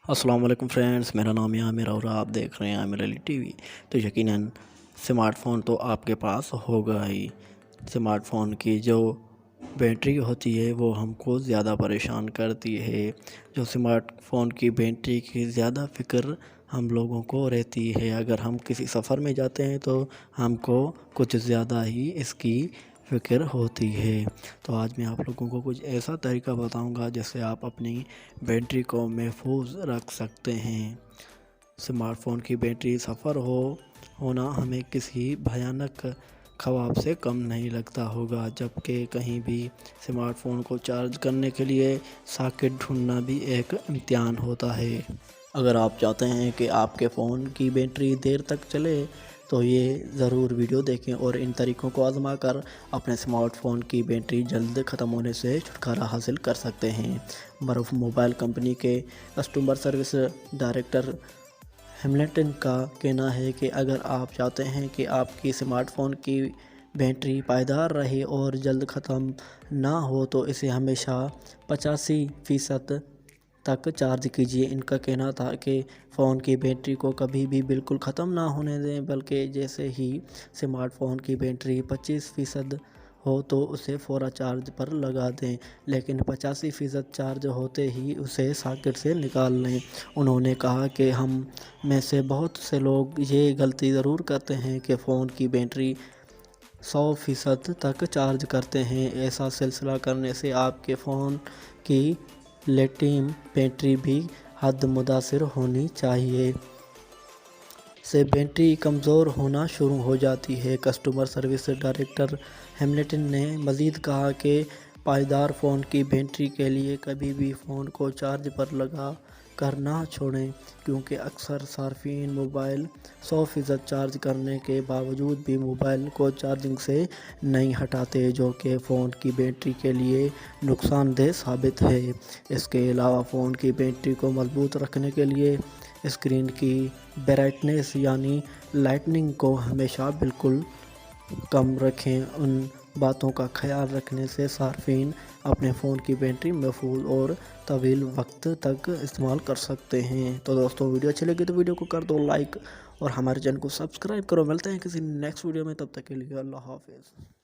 السلام علیکم فرینڈز، میرا نام ہے عامر اور آپ دیکھ رہے ہیں عامر علی ٹی وی۔ تو یقیناً سمارٹ فون تو آپ کے پاس ہوگا ہی۔ سمارٹ فون کی جو بیٹری ہوتی ہے وہ ہم کو زیادہ پریشان کرتی ہے۔ جو سمارٹ فون کی بیٹری کی زیادہ فکر ہم لوگوں کو رہتی ہے۔ اگر ہم کسی سفر میں جاتے ہیں تو ہم کو کچھ زیادہ ہی اس کی فکر ہوتی ہے۔ تو آج میں آپ لوگوں کو کچھ ایسا طریقہ بتاؤں گا جس سے آپ اپنی بیٹری کو محفوظ رکھ سکتے ہیں۔ سمارٹ فون کی بیٹری سفر ہونا ہمیں کسی بھیانک خواب سے کم نہیں لگتا ہوگا، جبکہ کہیں بھی سمارٹ فون کو چارج کرنے کے لیے ساکٹ ڈھونڈنا بھی ایک امتحان ہوتا ہے۔ اگر آپ چاہتے ہیں کہ آپ کے فون کی بیٹری دیر تک چلے تو یہ ضرور ویڈیو دیکھیں اور ان طریقوں کو آزما کر اپنے سمارٹ فون کی بیٹری جلد ختم ہونے سے چھٹکارا حاصل کر سکتے ہیں۔ معروف موبائل کمپنی کے کسٹمر سروس ڈائریکٹر ہیملٹن کا کہنا ہے کہ اگر آپ چاہتے ہیں کہ آپ کی سمارٹ فون کی بیٹری پائیدار رہے اور جلد ختم نہ ہو تو اسے ہمیشہ 85% تک چارج کیجیے۔ ان کا کہنا تھا کہ فون کی بیٹری کو کبھی بھی بالکل ختم نہ ہونے دیں، بلکہ جیسے ہی سمارٹ فون کی بیٹری 25% ہو تو اسے فوراً چارج پر لگا دیں، لیکن 85% چارج ہوتے ہی اسے ساکٹ سے نکال لیں۔ انہوں نے کہا کہ ہم میں سے بہت سے لوگ یہ غلطی ضرور کرتے ہیں کہ فون کی بیٹری 100% تک چارج کرتے ہیں۔ ایسا سلسلہ کرنے سے آپ کے فون کی لیتھیم بیٹری بھی حد متاثر ہونی چاہیے سے بیٹری کمزور ہونا شروع ہو جاتی ہے۔ کسٹمر سروس ڈائریکٹر ہیملٹن نے مزید کہا کہ پائیدار فون کی بیٹری کے لیے کبھی بھی فون کو چارج پر لگا کر نہ چھوڑیں، کیونکہ اکثر صارفین موبائل 100% چارج کرنے کے باوجود بھی موبائل کو چارجنگ سے نہیں ہٹاتے، جو کہ فون کی بیٹری کے لیے نقصان دہ ثابت ہے۔ اس کے علاوہ فون کی بیٹری کو مضبوط رکھنے کے لیے اسکرین کی برائٹنیس یعنی لائٹنگ کو ہمیشہ بالکل کم رکھیں۔ ان باتوں کا خیال رکھنے سے صارفین اپنے فون کی بیٹری محفوظ اور طویل وقت تک استعمال کر سکتے ہیں۔ تو دوستو، ویڈیو اچھی لگی تو ویڈیو کو کر دو لائک اور ہمارے چینل کو سبسکرائب کرو۔ ملتے ہیں کسی نیکسٹ ویڈیو میں، تب تک کے لیے اللہ حافظ۔